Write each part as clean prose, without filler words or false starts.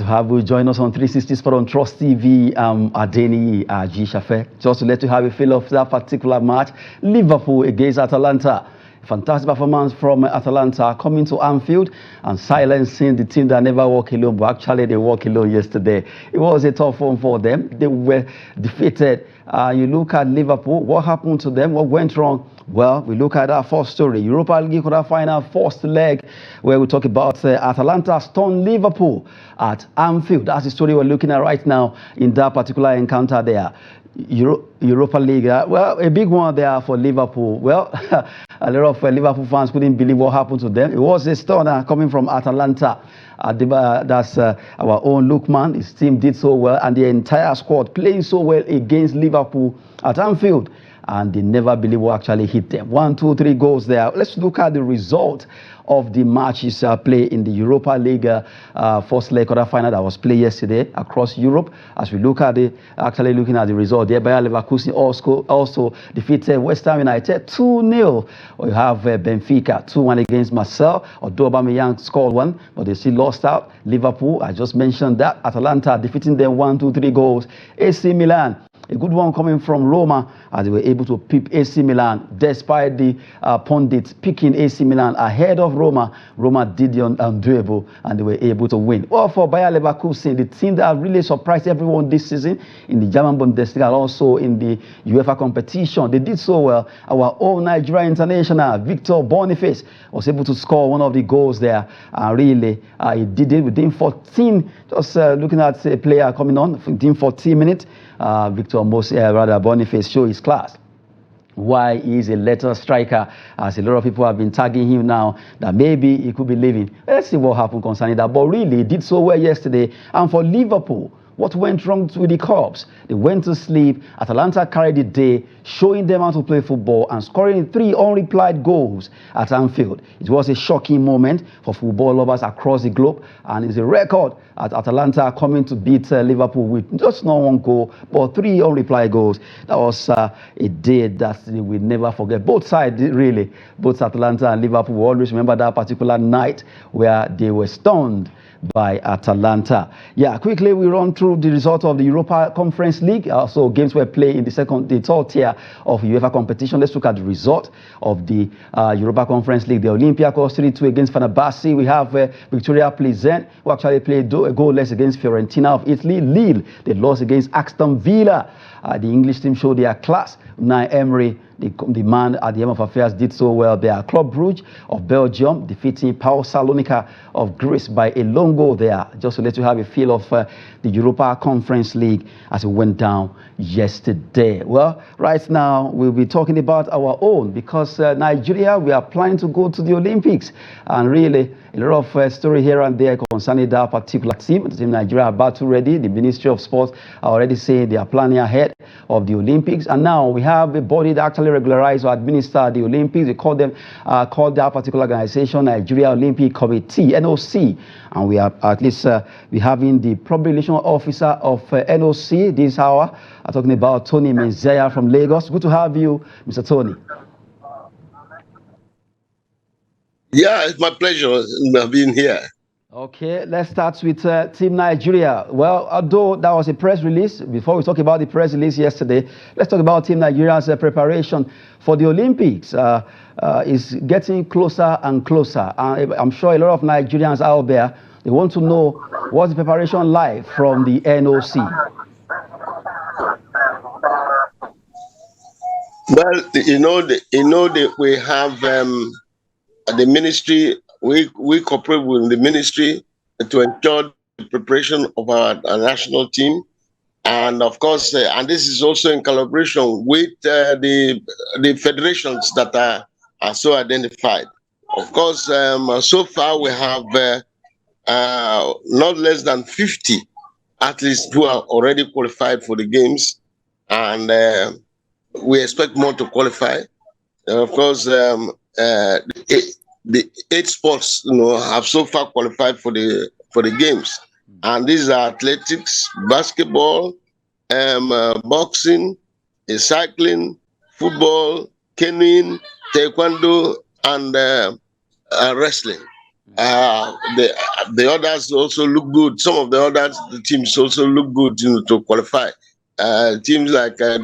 have you join us on 360 Sport on Trust TV. Adeni Ajishafe. Just to let you have a feel of that particular match, Liverpool against Atalanta. Fantastic performance from Atalanta coming to Anfield and silencing the team that never walk alone, but actually they walk alone yesterday. It was a tough one for them. They were defeated. You look at Liverpool, what happened to them? What went wrong? Well, we look at our first story. Europa League quarter-final first leg, where we talk about Atalanta stunned Liverpool at Anfield. That's the story we're looking at right now in that particular encounter there. Europa League, well, a big one there for Liverpool. Well, a lot of Liverpool fans couldn't believe what happened to them. It was a stunner coming from Atalanta. That's our own Lookman. His team did so well, and the entire squad playing so well against Liverpool at Anfield. And they never believe what actually hit them. 1, 2, 3 goals there. Let's look at the result of the matches played in the Europa League first leg quarter final that was played yesterday across Europe. As we look at it, actually looking at the result there, Bayer Leverkusen also defeated West Ham United 2-0. We have Benfica 2-1 against Marseille. Although Aubameyang scored one, but they still lost out. Liverpool, I just mentioned that. Atalanta defeating them 1, 2, 3 goals. AC Milan, a good one coming from Roma, as they were able to peep AC Milan despite the pundits picking AC Milan ahead of Roma. Roma did the undoable and they were able to win. Well, for Bayer Leverkusen, the team that really surprised everyone this season in the German Bundesliga and also in the UEFA competition, they did so well. Our own Nigeria international, Victor Boniface, was able to score one of the goals there. Really, he did it within 14, just looking at a player coming on, within 14 minutes. Victor Boniface show his class. Why he is a later striker, as a lot of people have been tagging him now that maybe he could be leaving. Let's see what happened concerning that. But really, he did so well yesterday. And for Liverpool, what went wrong with the Cubs? They went to sleep. Atalanta carried the day, showing them how to play football and scoring 3 unreplied goals at Anfield. It was a shocking moment for football lovers across the globe, and it's a record at Atalanta coming to beat Liverpool with just not 1 goal, but 3 unreplied goals. That was a day that we'll never forget. Both sides, really, both Atalanta and Liverpool will always remember that particular night where they were stunned by Atalanta. Yeah, quickly we run through the result of the Europa Conference League. Also, games were played in the third tier of UEFA competition. Let's look at the result of the Europa Conference League. The Olympiacos 3-2 against Fenerbahce. We have Victoria Pleasant, who actually played a goalless against Fiorentina of Italy. Lille, they lost against Aston Villa. The English team showed their class. Unai Emery, the man at the end of affairs, did so well there. Club Brugge of Belgium defeating Pau Salonika of Greece by a long goal there. Just to let you have a feel of the Europa Conference League as it went down yesterday. Well, right now we'll be talking about our own, because Nigeria, we are planning to go to the Olympics, and really a lot of story here and there concerning that particular team. The team Nigeria are battle ready. The Ministry of Sports are already saying they are planning ahead of the Olympics, and now we have a body that actually regularize or administer the Olympics. They call that particular organization Nigeria Olympic Committee, NOC, and we are at least we having the public relations officer of NOC this hour. I'm talking about Tony Menzaya from Lagos. Good to have you, Mr. Tony. Yeah, it's my pleasure being here. Okay, let's start with Team Nigeria. Well, although that was a press release, before we talk about the press release yesterday, let's talk about Team Nigeria's preparation for the Olympics. Is getting closer and closer. I'm sure a lot of Nigerians out there, they want to know what's the preparation like from the NOC. Well, we have the ministry. We cooperate with the ministry to ensure the preparation of our national team, and of course, and this is also in collaboration with the federations that are so identified. Of course, so far we have not less than 50 athletes who are already qualified for the games, and we expect more to qualify. Of course, the 8 sports, have so far qualified for the games, and these are athletics, basketball, boxing, cycling, football, canoeing, taekwondo, and wrestling. The others also look good. Some of the teams also look good, to qualify. Teams like the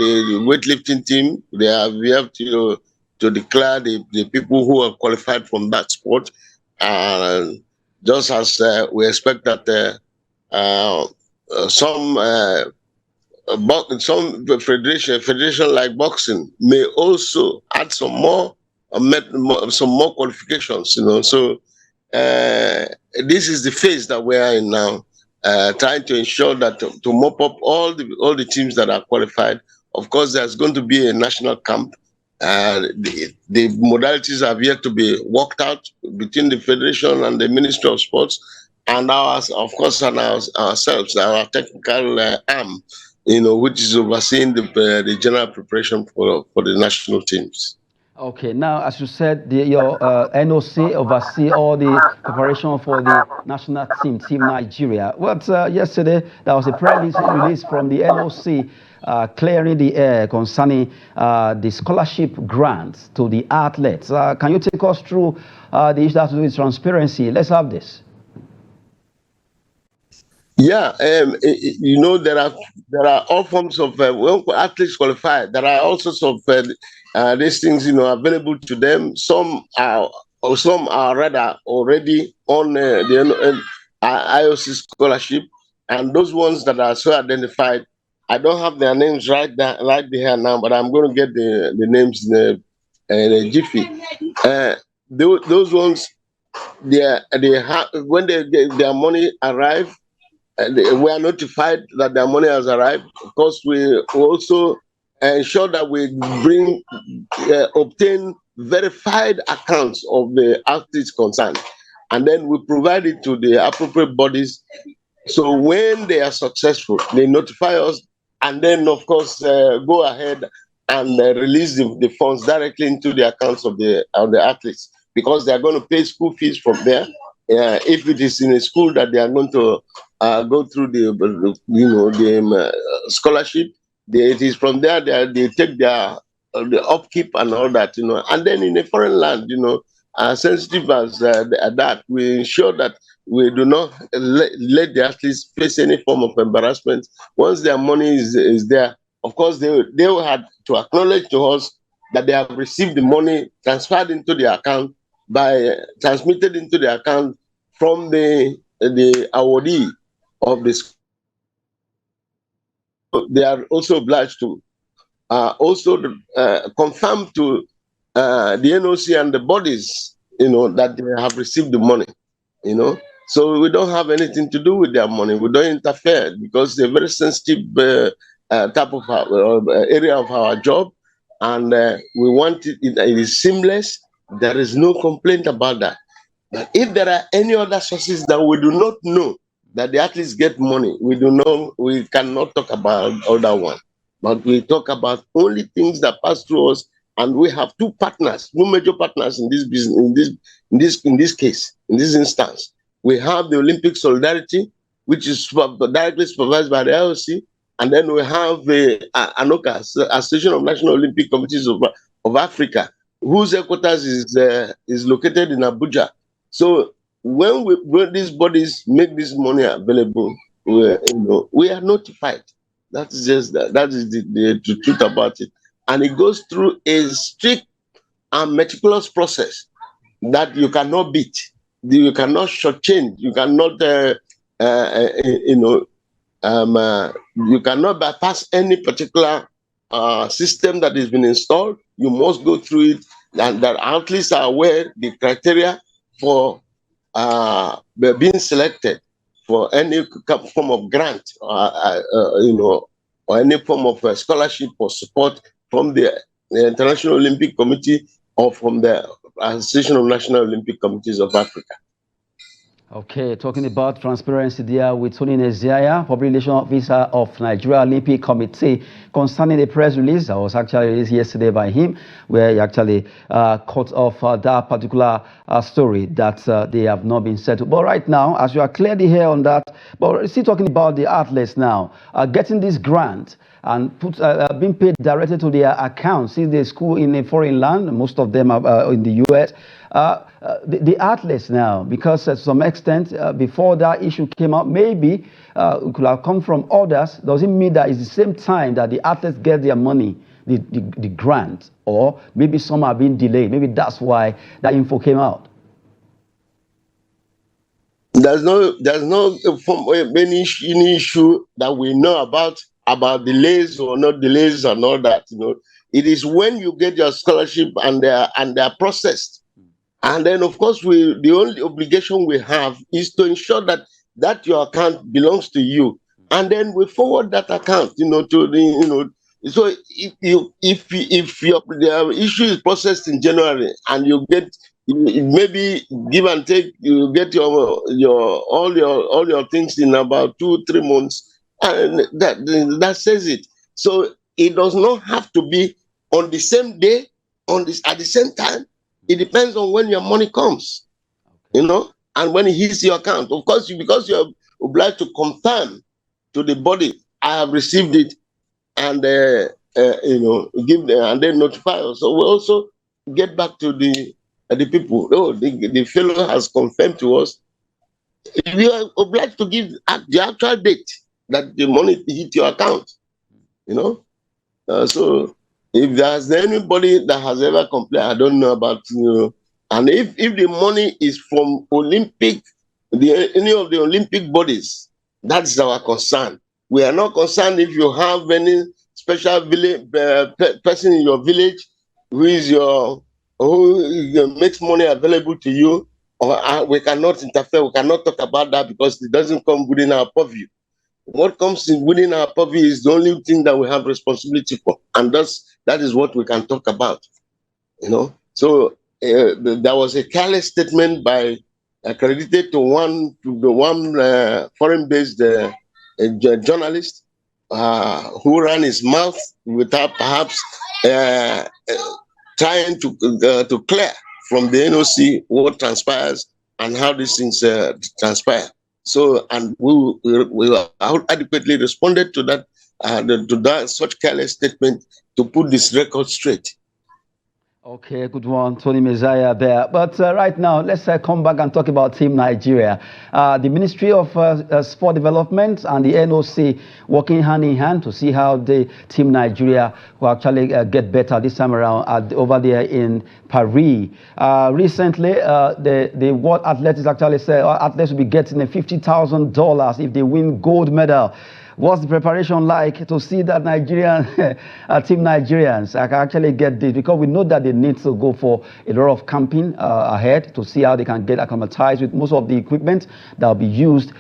weightlifting team, we have to declare the people who are qualified from that sport, and just as we expect that some some federation like boxing may also add some more, some more qualifications. So this is the phase that we are in now, trying to ensure that to mop up all the teams that are qualified. Of course, there's going to be a national camp. The modalities have yet to be worked out between the federation and the Ministry of Sports, and ours, of course, and ourselves, our technical arm, which is overseeing the general preparation for the national teams. Okay, now as you said, your NOC oversee all the preparation for the national team Nigeria. But yesterday there was a press release from the NOC clearing the air concerning the scholarship grants to the athletes. Can you take us through the issue that to do with transparency? Let's have this. Yeah, there are all forms of when athletes qualify. There are all sorts of these things available to them. Some are rather already on the IOC scholarship, and those ones that are so identified, I don't have their names right there now, but I'm going to get the names in a jiffy. Those ones, they have when their money arrive. We are notified that their money has arrived. Of course, we also ensure that we obtain verified accounts of the athletes concerned, and then we provide it to the appropriate bodies. So when they are successful, they notify us, and then of course go ahead and release the funds directly into the accounts of the athletes, because they are going to pay school fees from there. If it is in a school that they are going to go through the scholarship, it is from there they take their the upkeep and all that, and then in a foreign land, sensitive as that, we ensure that we do not let the athletes face any form of embarrassment. Once their money is there, of course they will have to acknowledge to us that they have received the money transferred into the account, transmitted into the account from the awardee of this. They are also obliged to also confirm to the NOC and the bodies, that they have received the money, So we don't have anything to do with their money. We don't interfere, because they're very sensitive type of area of our job, and we want it is seamless. There is no complaint about that. But if there are any other sources that we do not know that the athletes get money, we cannot talk about other one. But we talk about only things that pass through us, and we have two major partners in this business, in this case, in this instance. We have the Olympic Solidarity, which is directly supervised by the IOC, and then we have the ANOCA, Association of National Olympic Committees of Africa, whose headquarters is located in Abuja. So when these bodies make this money available, we are notified. That is the truth about it, and it goes through a strict and meticulous process that you cannot beat, you cannot shortchange, you cannot you cannot bypass any particular system that has been installed. You must go through it, and that athletes are aware the criteria for being selected for any form of grant, or any form of scholarship or support from the International Olympic Committee or from the Association of National Olympic Committees of Africa. Okay, talking about transparency there with Tony Neziaya, Public Relations Officer of Nigeria Olympic Committee, concerning the press release that was actually released yesterday by him, where he actually cut off that particular story that they have not been settled. But right now, as you are clearly here on that, but still talking about the athletes now, getting this grant and being paid directly to their accounts. Since they school in a foreign land, most of them are in the US. The athletes now, because to some extent, before that issue came out, maybe it could have come from others. Doesn't mean that it's the same time that the athletes get their money, the grant, or maybe some are being delayed. Maybe that's why that info came out. There's no any issue that we know about delays or not delays and all that. It is when you get your scholarship and they're processed, and then of course the only obligation we have is to ensure that your account belongs to you, and then we forward that account to the. So if your issue is processed in January and you get maybe give and take, you get all your things in about 2-3 months, and that says it. So it does not have to be on the same day, at the same time. It depends on when your money comes, and when it hits your account. Of course, because you're obliged to confirm to the body, I have received it, and give them, and then notify us. So we also get back to the people. Oh, the fellow has confirmed to us. You are obliged to give the actual date that the money hit your account. So if there's anybody that has ever complained, I don't know about and if the money is from any of the Olympic bodies, that's our concern. We are not concerned if you have any special village person in your village who makes money available to you, or we cannot interfere. We cannot talk about that because it doesn't come within our purview. What comes within our purview is the only thing that we have responsibility for, and that is what we can talk about. So there was a careless statement accredited to the one foreign-based journalist who ran his mouth without perhaps trying to clear from the NOC what transpires and how these things transpire. So, and we adequately responded to that such careless statement to put this record straight. Okay, good one, Tony Messiah there. But right now, let's come back and talk about Team Nigeria. The Ministry of Sport Development and the NOC working hand in hand to see how the Team Nigeria will actually get better this time around over there in Paris. Recently, the World Athletics actually said athletes will be getting $50,000 if they win gold medal. What's the preparation like to see that Team Nigerians can actually get this? Because we know that they need to go for a lot of camping ahead to see how they can get acclimatized with most of the equipment that will be used.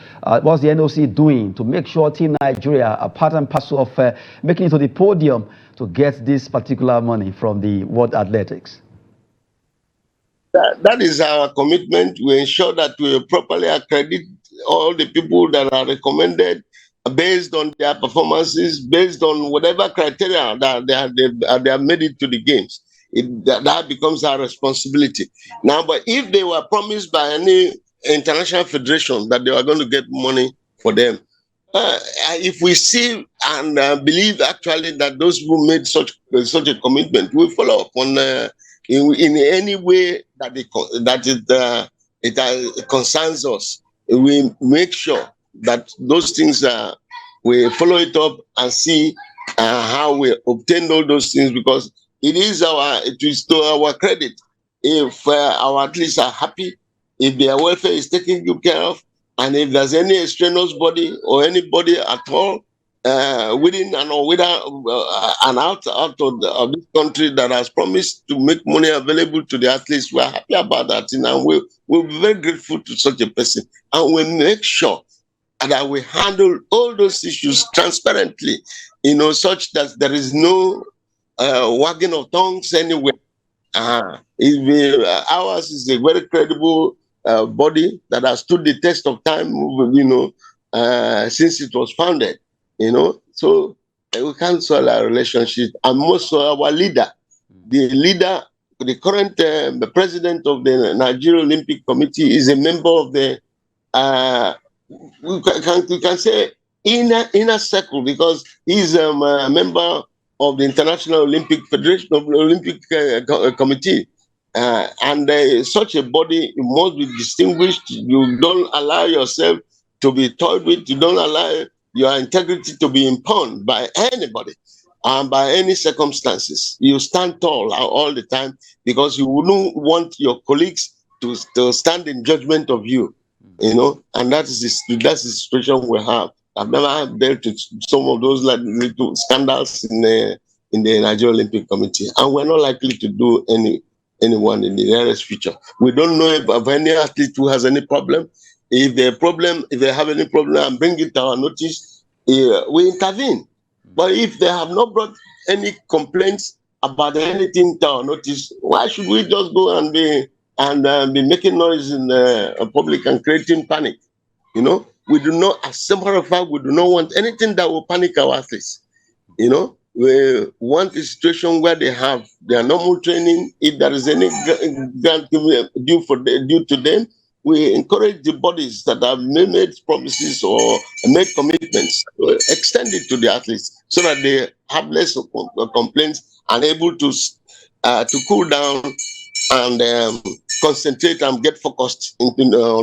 What's the NOC doing to make sure Team Nigeria are part and parcel of making it to the podium to get this particular money from the World Athletics? That is our commitment. We ensure that we properly accredit all the people that are recommended based on their performances, based on whatever criteria that they have made it to the games. That becomes our responsibility. Now, but if they were promised by any international federation that they were going to get money for them, if we see and believe actually that those who made such a commitment will follow up on in any way that it concerns us, we make sure that those things we follow it up and see how we obtain all those things, because it is to our credit if our athletes are happy, if their welfare is taken good care of, and if there's any extraneous body or anybody at all within and or without and out of this country that has promised to make money available to the athletes, we're happy about that, and we'll be very grateful to such a person, and we make sure that we handle all those issues transparently, such that there is no wagging of tongues anywhere. Ours is a very credible body that has stood the test of time, since it was founded, so we can't soil our relationship. And most of our leader, the current president of the Nigerian Olympic Committee, is a member of the we can say inner circle, because he's a member of the International Olympic Federation, of the Olympic Committee, Such a body must be distinguished. You don't allow yourself to be toyed with. You don't allow your integrity to be impugned by anybody and by any circumstances. You stand tall all the time because you wouldn't want your colleagues to stand in judgment of you, and that's the situation we have. I've never dealt with some of those like little scandals in the Nigerian Olympic Committee, and we're not likely to do anyone in the nearest future. We don't know of any athlete who has any problem. If they have any problem and bring it to our notice, we intervene. But if they have not brought any complaints about anything to our notice, why should we just go and be making noise in public and creating panic? We do not, as a matter of fact, we do not want anything that will panic our athletes. We want a situation where they have their normal training. If there is any grant due to them, we encourage the bodies that have made promises or made commitments to extend it to the athletes so that they have less complaints and able to cool down and concentrate and get focused on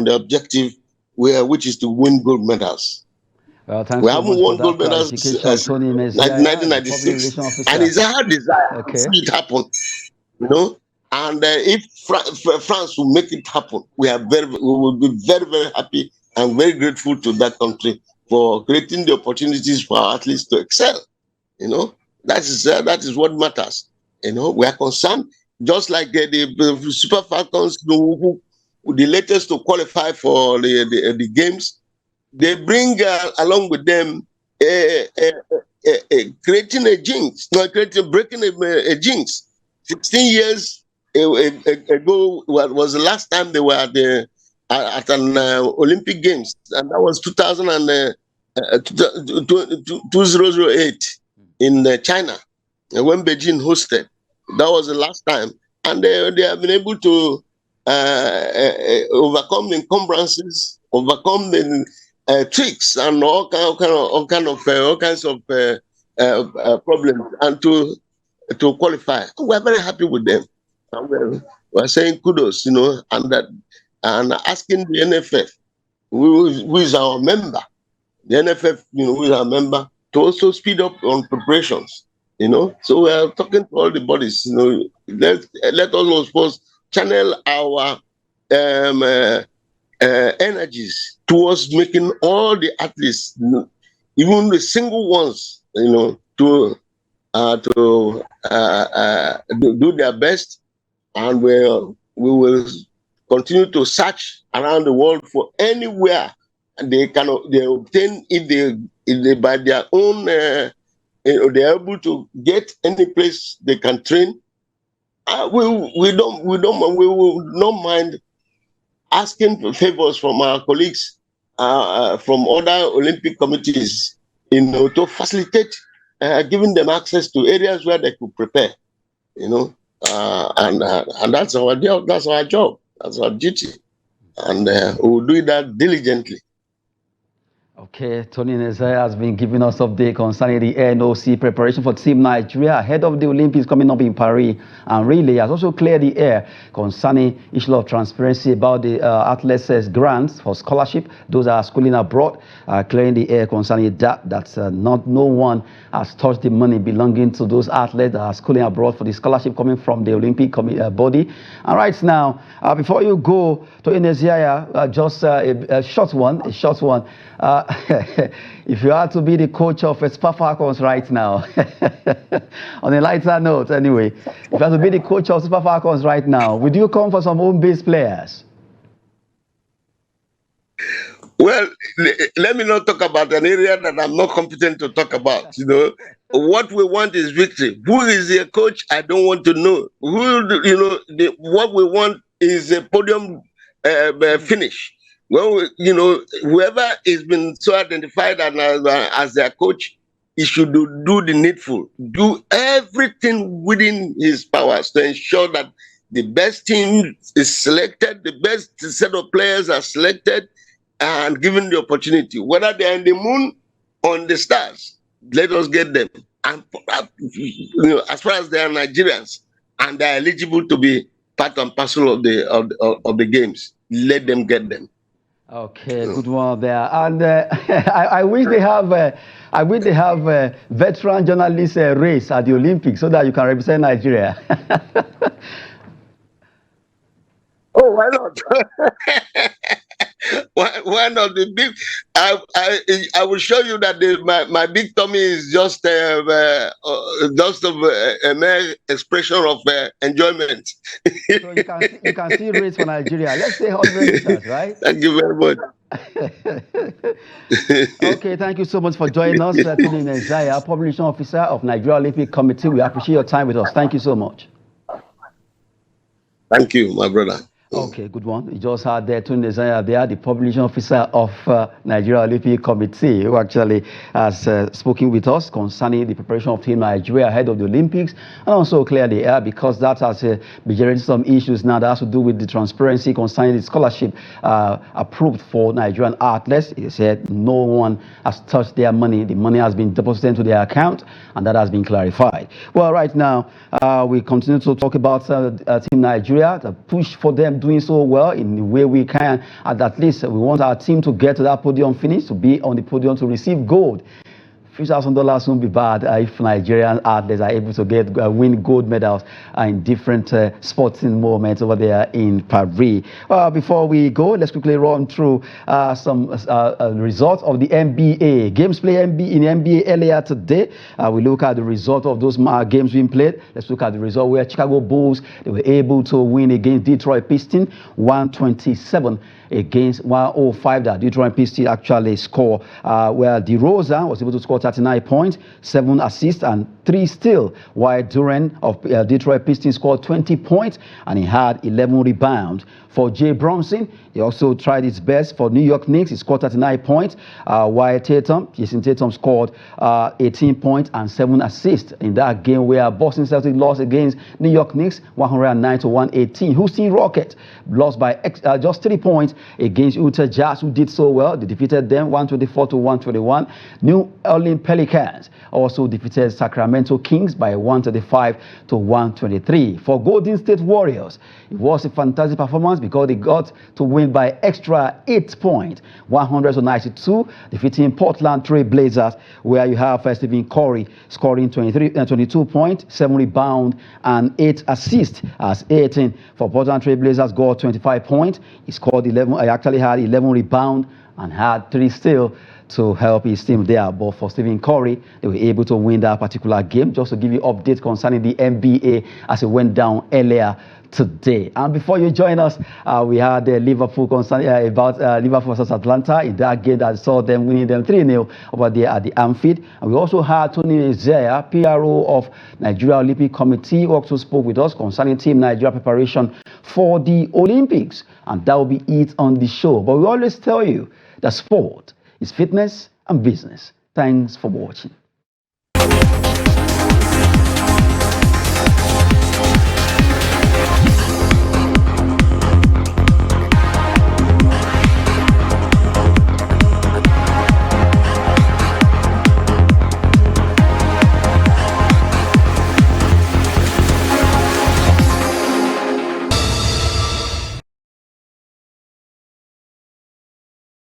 the objective, which is to win gold medals. Well, thanks We so haven't much for won that gold medals clarification, since Tony Messiah, the public 1996, relations and officer. it's our desire Okay. to see it happen. And if France will make it happen, we will be very, very happy and very grateful to that country for creating the opportunities for our athletes to excel. That is what matters. We are concerned, just like the Super Falcons, who the latest to qualify for the games. They bring along with them creating a jinx, breaking a jinx. 16 years ago was the last time they were at an Olympic Games, and that was 2008 in China, when Beijing hosted. That was the last time, and they have been able to overcome the encumbrances, overcome the tricks, and all kinds of problems, and to qualify. We're very happy with them. And we're saying kudos, and asking the NFF, who is our member, the NFF, who is our member, to also speed up on preparations. So we are talking to all the bodies. Let us also channel our energies towards making all the athletes, even the single ones, to do their best, and we will continue to search around the world for anywhere they obtain, if they by their own they're able to get any place they can train. We will not mind asking for favors from our colleagues from other Olympic committees, to facilitate giving them access to areas where they could prepare, and that's our job. That's our job. That's our duty, and we'll do that diligently. Okay, Tony Nezai has been giving us update concerning the NOC preparation for Team Nigeria ahead of the Olympics coming up in Paris, and really has also cleared the air concerning issue of transparency about the athletes' grants for scholarship. Those are schooling abroad, clearing the air concerning that no one has touched the money belonging to those athletes that are schooling abroad for the scholarship coming from the Olympic body. And right now, before you go to Nezai, just a short one. If you had to be the coach of Super Falcons right now, on a lighter note anyway, if you had to be the coach of Super Falcons right now, would you come for some home-based players? Well, let me not talk about an area that I'm not competent to talk about. What we want is victory. Who is the coach? I don't want to know. What we want is a podium finish. Well, whoever has been so identified as their coach, he should do the needful, do everything within his powers to ensure that the best team is selected, the best set of players are selected and given the opportunity. Whether they're in the moon or in the stars, let us get them. And as far as they are Nigerians and they're eligible to be part and parcel of the games. Let them get them. Okay, good one there. And I wish they have veteran journalist race at the Olympics so that you can represent Nigeria. Oh, why not? why not? The big, I will show you that my big tummy is just a mere expression of enjoyment. So you can see race for Nigeria. Let's say 100 meters, right? Thank you very much. Okay, thank you so much for joining us. Tony Nezaya, Publishing Officer of Nigeria Olympic Committee. We appreciate your time with us. Thank you so much. Thank you, my brother. Okay, good one. You just had there Tony Nezaya there, the Publishing Officer of Nigeria Olympic Committee, who actually has spoken with us concerning the preparation of Team Nigeria ahead of the Olympics, and also clearly because that has been generating some issues now that has to do with the transparency concerning the scholarship approved for Nigerian athletes. He said no one has touched their money. The money has been deposited into their account, and that has been clarified. Well, right now, we continue to talk about Team Nigeria, the push for them doing so well in the way we can, and at least we want our team to get to that podium finish, to be on the podium to receive gold. $3,000 won't be bad if Nigerian athletes are able to win gold medals in different sporting moments over there in Paris. Before we go, let's quickly run through some results of the NBA. Games played in the NBA earlier today. We look at the result of those games being played. Let's look at the result where Chicago Bulls, they were able to win against Detroit Pistons, 127 against 105 that Detroit Pistons actually score, where DeRozan was able to score 39 points, 7 assists and 3 steals, while Durant of Detroit Pistons scored 20 points and he had 11 rebounds. For Jay Bronson, he also tried his best for New York Knicks. He scored 39 points, while Jason Tatum scored 18 points and 7 assists in that game where Boston Celtics lost against New York Knicks 109-118. Houston Rockets lost by just 3 points against Utah Jazz, who did so well. They defeated them 124-121. New Orleans Pelicans also defeated Sacramento Kings by 135-123. For Golden State Warriors, it was a fantastic performance because they got to win by extra 8 points, 100-92, defeating Portland Trail Blazers, where you have Stephen Curry scoring 22 points, 7 rebounds, and 8 assists. As 18 for Portland Trail Blazers got 25 points. He scored 11. He actually had 11 rebounds and had 3 steals to help his team there. But for Stephen Curry, they were able to win that particular game. Just to give you updates concerning the NBA as it went down earlier today. And before you join us, we had Liverpool concerning about Liverpool versus Atalanta in that game that saw them winning them 3-0 over there at the Anfield. And we also had Tony Nezaya, PRO of Nigeria Olympic Committee, who also spoke with us concerning Team Nigeria preparation for the Olympics. And that will be it on the show. But we always tell you that sport is fitness and business. Thanks for watching.